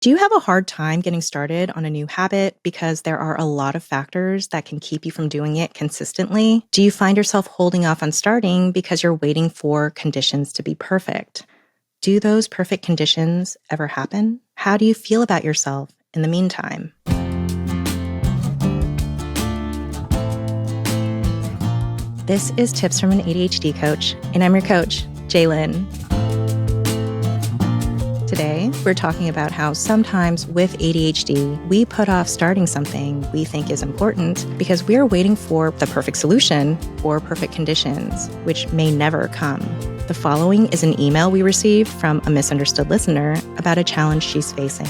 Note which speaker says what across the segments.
Speaker 1: Do you have a hard time getting started on a new habit because there are a lot of factors that can keep you from doing it consistently? Do you find yourself holding off on starting because you're waiting for conditions to be perfect? Do those perfect conditions ever happen? How do you feel about yourself in the meantime? This is Tips from an ADHD Coach, and I'm your coach, Jaye. Today, we're talking about how sometimes with ADHD, we put off starting something we think is important because we're waiting for the perfect solution or perfect conditions, which may never come. The following is an email we received from a MissUnderstood listener about a challenge she's facing.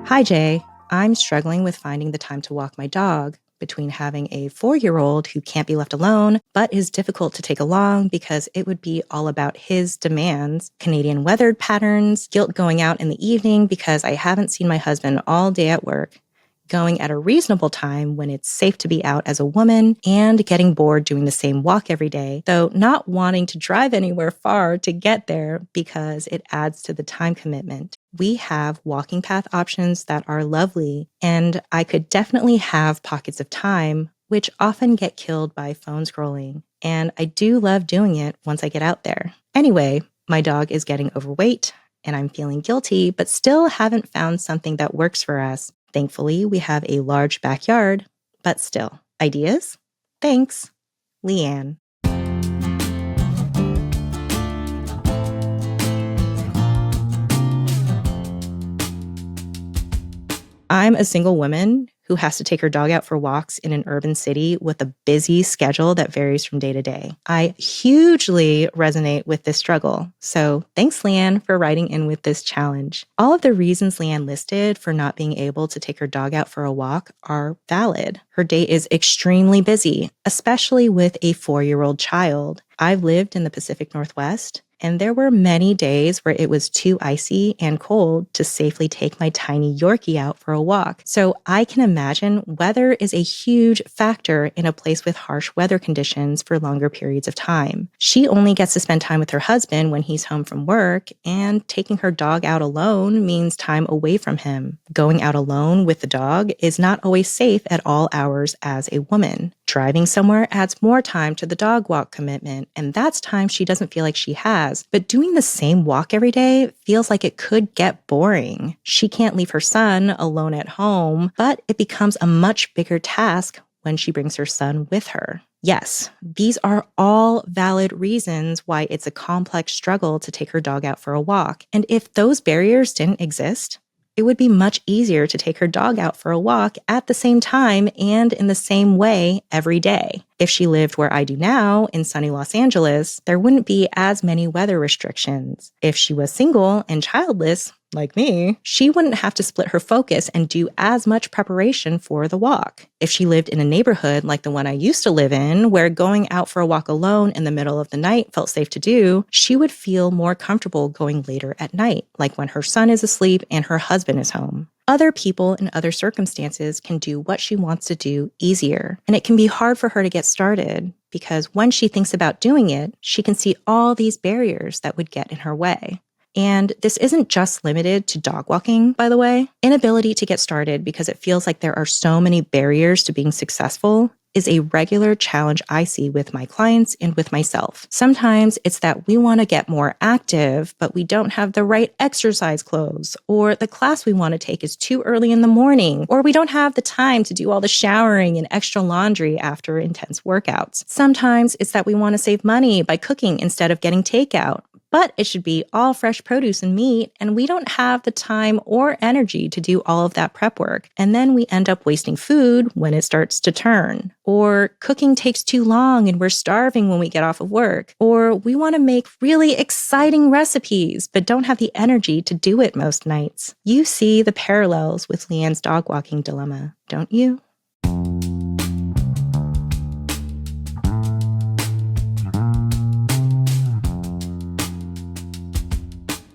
Speaker 1: Hi, Jaye. I'm struggling with finding the time to walk my dog between having a 4-year-old who can't be left alone, but is difficult to take along because it would be all about his demands, Canadian weather patterns, guilt going out in the evening because I haven't seen my husband all day at work, going at a reasonable time when it's safe to be out as a woman, and getting bored doing the same walk every day, though not wanting to drive anywhere far to get there because it adds to the time commitment. We have walking path options that are lovely, and I could definitely have pockets of time, which often get killed by phone scrolling. And I do love doing it once I get out there. Anyway, my dog is getting overweight, and I'm feeling guilty, but still haven't found something that works for us. Thankfully, we have a large backyard, but still. Ideas? Thanks, Leanne. I'm a single woman who has to take her dog out for walks in an urban city with a busy schedule that varies from day to day. I hugely resonate with this struggle. So thanks, Leanne, for writing in with this challenge. All of the reasons Leanne listed for not being able to take her dog out for a walk are valid. Her day is extremely busy, especially with a 4-year-old child. I've lived in the Pacific Northwest, and there were many days where it was too icy and cold to safely take my tiny Yorkie out for a walk. So I can imagine weather is a huge factor in a place with harsh weather conditions for longer periods of time. She only gets to spend time with her husband when he's home from work, and taking her dog out alone means time away from him. Going out alone with the dog is not always safe at all hours as a woman. Driving somewhere adds more time to the dog walk commitment, and that's time she doesn't feel like she has. But doing the same walk every day feels like it could get boring. She can't leave her son alone at home, but it becomes a much bigger task when she brings her son with her. Yes, these are all valid reasons why it's a complex struggle to take her dog out for a walk. And if those barriers didn't exist, it would be much easier to take her dog out for a walk at the same time and in the same way every day. If she lived where I do now, in sunny Los Angeles, there wouldn't be as many weather restrictions. If she was single and childless, like me, she wouldn't have to split her focus and do as much preparation for the walk. If she lived in a neighborhood like the one I used to live in, where going out for a walk alone in the middle of the night felt safe to do, she would feel more comfortable going later at night, like when her son is asleep and her husband is home. Other people in other circumstances can do what she wants to do easier, and it can be hard for her to get started because when she thinks about doing it, she can see all these barriers that would get in her way. And this isn't just limited to dog walking, by the way. Inability to get started because it feels like there are so many barriers to being successful is a regular challenge I see with my clients and with myself. Sometimes it's that we want to get more active, but we don't have the right exercise clothes, or the class we want to take is too early in the morning, or we don't have the time to do all the showering and extra laundry after intense workouts. Sometimes it's that we want to save money by cooking instead of getting takeout. But it should be all fresh produce and meat, and we don't have the time or energy to do all of that prep work. And then we end up wasting food when it starts to turn. Or cooking takes too long and we're starving when we get off of work. Or we want to make really exciting recipes, but don't have the energy to do it most nights. You see the parallels with Leanne's dog walking dilemma, don't you?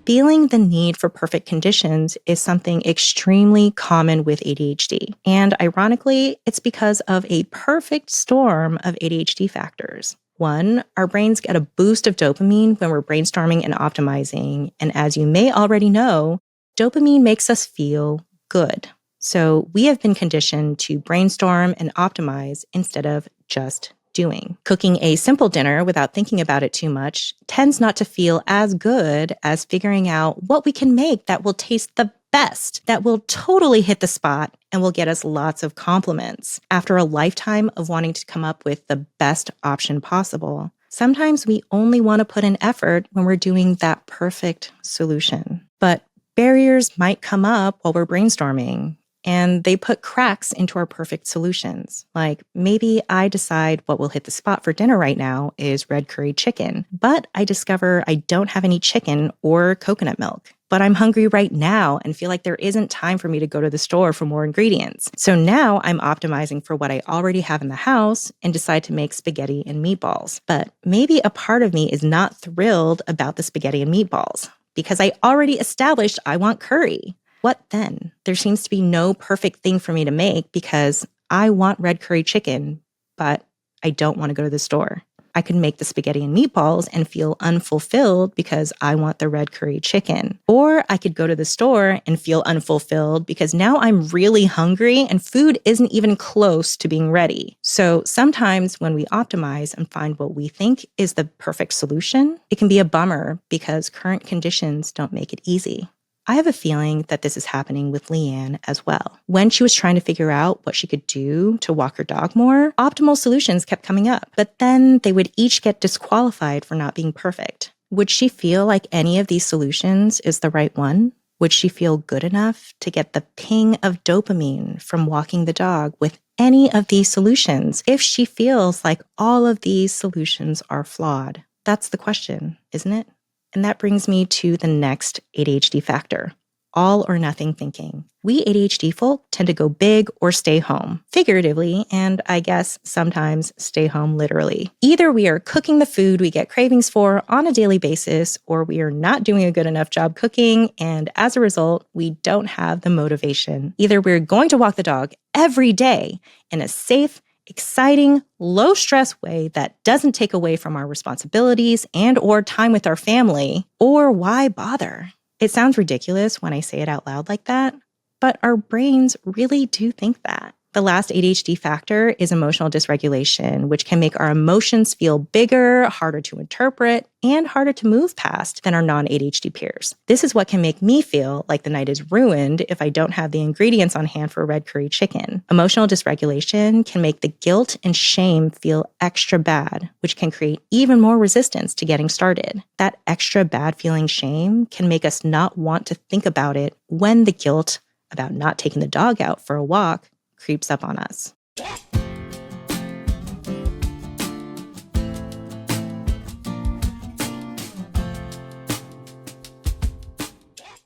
Speaker 1: Feeling the need for perfect conditions is something extremely common with ADHD. And ironically, it's because of a perfect storm of ADHD factors. One, our brains get a boost of dopamine when we're brainstorming and optimizing. And as you may already know, dopamine makes us feel good. So we have been conditioned to brainstorm and optimize instead of just doing. Cooking a simple dinner without thinking about it too much tends not to feel as good as figuring out what we can make that will taste the best, that will totally hit the spot and will get us lots of compliments. After a lifetime of wanting to come up with the best option possible, sometimes we only want to put in effort when we're doing that perfect solution. But barriers might come up while we're brainstorming, and they put cracks into our perfect solutions. Like maybe I decide what will hit the spot for dinner right now is red curry chicken, but I discover I don't have any chicken or coconut milk. But I'm hungry right now and feel like there isn't time for me to go to the store for more ingredients. So now I'm optimizing for what I already have in the house and decide to make spaghetti and meatballs. But maybe a part of me is not thrilled about the spaghetti and meatballs because I already established I want curry. What then? There seems to be no perfect thing for me to make because I want red curry chicken, but I don't want to go to the store. I could make the spaghetti and meatballs and feel unfulfilled because I want the red curry chicken. Or I could go to the store and feel unfulfilled because now I'm really hungry and food isn't even close to being ready. So sometimes when we optimize and find what we think is the perfect solution, it can be a bummer because current conditions don't make it easy. I have a feeling that this is happening with Leanne as well. When she was trying to figure out what she could do to walk her dog more, optimal solutions kept coming up, but then they would each get disqualified for not being perfect. Would she feel like any of these solutions is the right one? Would she feel good enough to get the ping of dopamine from walking the dog with any of these solutions if she feels like all of these solutions are flawed? That's the question, isn't it? And that brings me to the next ADHD factor, all or nothing thinking. We ADHD folk tend to go big or stay home, figuratively, and I guess sometimes stay home literally. Either we are cooking the food we get cravings for on a daily basis, or we are not doing a good enough job cooking, and as a result, we don't have the motivation. Either we're going to walk the dog every day in a safe, exciting, low-stress way that doesn't take away from our responsibilities and or time with our family, or why bother? It sounds ridiculous when I say it out loud like that, but our brains really do think that. The last ADHD factor is emotional dysregulation, which can make our emotions feel bigger, harder to interpret, and harder to move past than our non-ADHD peers. This is what can make me feel like the night is ruined if I don't have the ingredients on hand for red curry chicken. Emotional dysregulation can make the guilt and shame feel extra bad, which can create even more resistance to getting started. That extra bad feeling shame can make us not want to think about it when the guilt about not taking the dog out for a walk creeps up on us.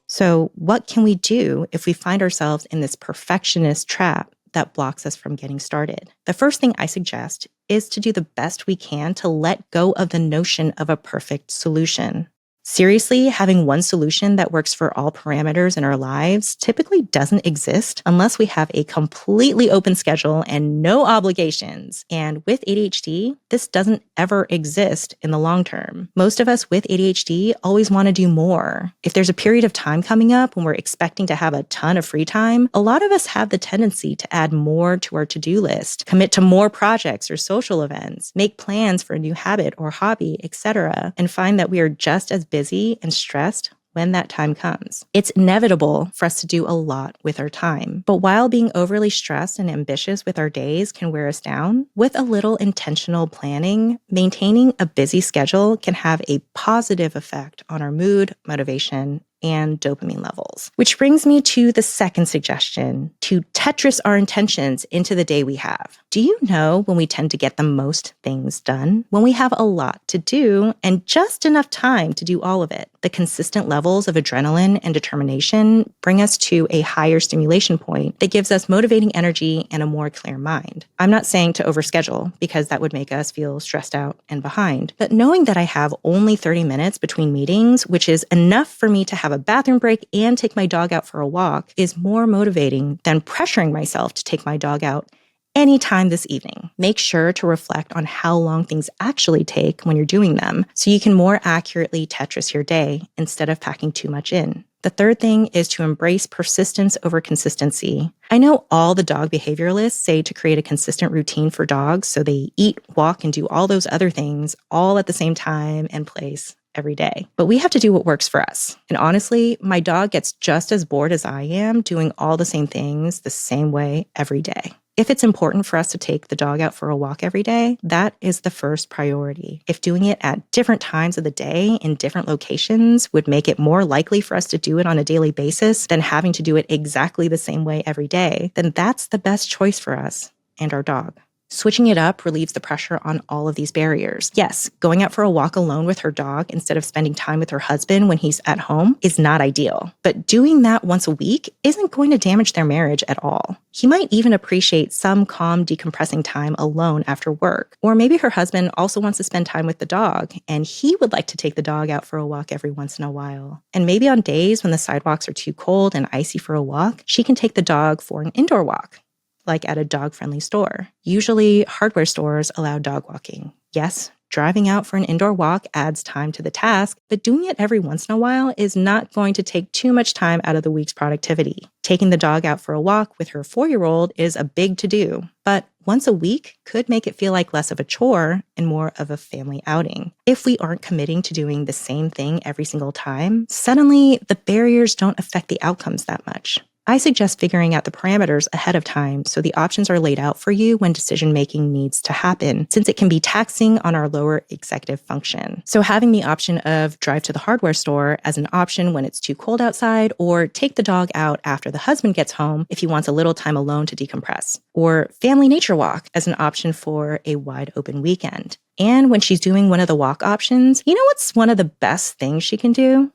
Speaker 1: So, what can we do if we find ourselves in this perfectionist trap that blocks us from getting started? The first thing I suggest is to do the best we can to let go of the notion of a perfect solution. Seriously, having one solution that works for all parameters in our lives typically doesn't exist unless we have a completely open schedule and no obligations. And with ADHD, this doesn't ever exist in the long term. Most of us with ADHD always want to do more. If there's a period of time coming up when we're expecting to have a ton of free time, a lot of us have the tendency to add more to our to-do list, commit to more projects or social events, make plans for a new habit or hobby, etc., and find that we are just as busy and stressed when that time comes. It's inevitable for us to do a lot with our time. But while being overly stressed and ambitious with our days can wear us down, with a little intentional planning, maintaining a busy schedule can have a positive effect on our mood, motivation, and dopamine levels. Which brings me to the second suggestion, to Tetris our intentions into the day we have. Do you know when we tend to get the most things done? When we have a lot to do and just enough time to do all of it. The consistent levels of adrenaline and determination bring us to a higher stimulation point that gives us motivating energy and a more clear mind. I'm not saying to overschedule because that would make us feel stressed out and behind, but knowing that I have only 30 minutes between meetings, which is enough for me to have a bathroom break and take my dog out for a walk, is more motivating than pressuring myself to take my dog out anytime this evening. Make sure to reflect on how long things actually take when you're doing them so you can more accurately Tetris your day instead of packing too much in. The third thing is to embrace persistence over consistency. I know all the dog behavioralists say to create a consistent routine for dogs so they eat, walk, and do all those other things all at the same time and place every day. But we have to do what works for us. And honestly, my dog gets just as bored as I am doing all the same things the same way every day. If it's important for us to take the dog out for a walk every day, that is the first priority. If doing it at different times of the day in different locations would make it more likely for us to do it on a daily basis than having to do it exactly the same way every day, then that's the best choice for us and our dog. Switching it up relieves the pressure on all of these barriers. Yes, going out for a walk alone with her dog instead of spending time with her husband when he's at home is not ideal. But doing that once a week isn't going to damage their marriage at all. He might even appreciate some calm, decompressing time alone after work. Or maybe her husband also wants to spend time with the dog, and he would like to take the dog out for a walk every once in a while. And maybe on days when the sidewalks are too cold and icy for a walk, she can take the dog for an indoor walk, like at a dog-friendly store. Usually, hardware stores allow dog walking. Yes, driving out for an indoor walk adds time to the task, but doing it every once in a while is not going to take too much time out of the week's productivity. Taking the dog out for a walk with her 4-year-old is a big to-do, but once a week could make it feel like less of a chore and more of a family outing. If we aren't committing to doing the same thing every single time, suddenly the barriers don't affect the outcomes that much. I suggest figuring out the parameters ahead of time so the options are laid out for you when decision-making needs to happen, since it can be taxing on our lower executive function. So having the option of drive to the hardware store as an option when it's too cold outside, or take the dog out after the husband gets home if he wants a little time alone to decompress, or family nature walk as an option for a wide open weekend. And when she's doing one of the walk options, you know what's one of the best things she can do?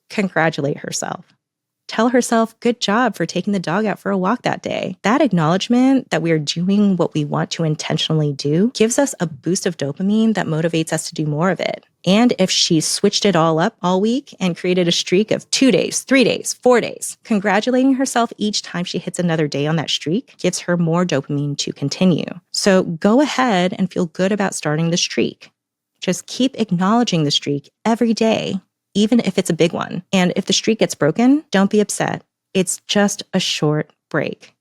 Speaker 1: Congratulate herself. Tell herself, good job for taking the dog out for a walk that day. That acknowledgement that we are doing what we want to intentionally do gives us a boost of dopamine that motivates us to do more of it. And if she's switched it all up all week and created a streak of 2 days, 3 days, 4 days, congratulating herself each time she hits another day on that streak gives her more dopamine to continue. So go ahead and feel good about starting the streak. Just keep acknowledging the streak every day, even if it's a big one. And if the streak gets broken, don't be upset. It's just a short break.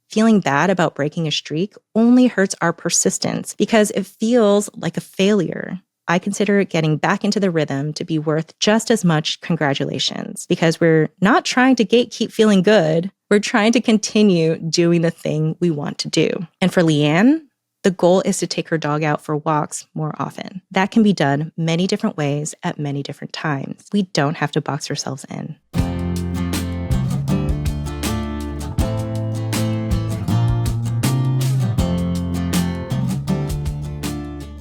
Speaker 1: Feeling bad about breaking a streak only hurts our persistence because it feels like a failure. I consider getting back into the rhythm to be worth just as much congratulations because we're not trying to keep feeling good. We're trying to continue doing the thing we want to do. And for Leanne, the goal is to take her dog out for walks more often. That can be done many different ways at many different times. We don't have to box ourselves in.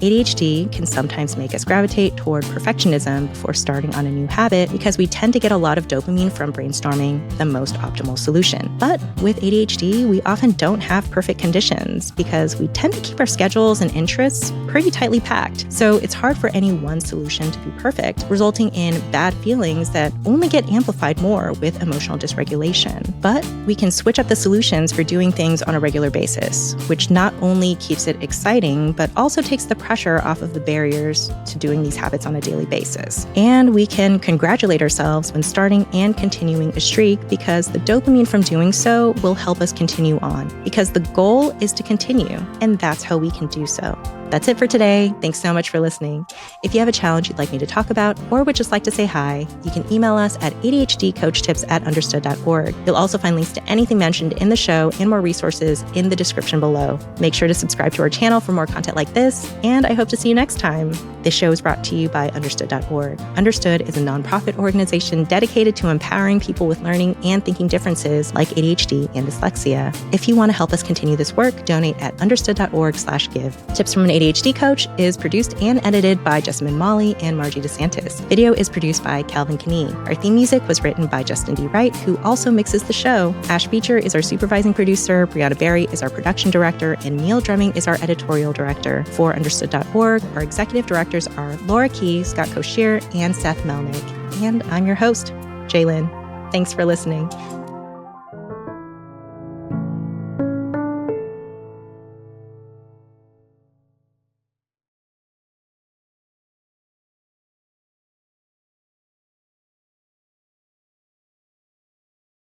Speaker 1: ADHD can sometimes make us gravitate toward perfectionism before starting on a new habit because we tend to get a lot of dopamine from brainstorming the most optimal solution. But with ADHD, we often don't have perfect conditions because we tend to keep our schedules and interests pretty tightly packed. So it's hard for any one solution to be perfect, resulting in bad feelings that only get amplified more with emotional dysregulation. But we can switch up the solutions for doing things on a regular basis, which not only keeps it exciting, but also takes the pressure off of the barriers to doing these habits on a daily basis. And we can congratulate ourselves when starting and continuing a streak because the dopamine from doing so will help us continue on because the goal is to continue, and that's how we can do so. That's it for today. Thanks so much for listening. If you have a challenge you'd like me to talk about or would just like to say hi, you can email us at adhdcoachtips@understood.org. You'll also find links to anything mentioned in the show and more resources in the description below. Make sure to subscribe to our channel for more content like this, and I hope to see you next time. This show is brought to you by understood.org. Understood is a nonprofit organization dedicated to empowering people with learning and thinking differences like ADHD and dyslexia. If you want to help us continue this work, donate at understood.org/give. Tips from an ADHD Coach is produced and edited by Jessamine Molly and Margie DeSantis. Video is produced by Calvin Kinney. Our theme music was written by Justin D. Wright, who also mixes the show. Ash Beecher is our supervising producer, Brianna Berry is our production director, and Neil Drumming is our editorial director. For understood.org, our executive directors are Laura Key, Scott Koshier, and Seth Melnick. And I'm your host, Jaye. Thanks for listening.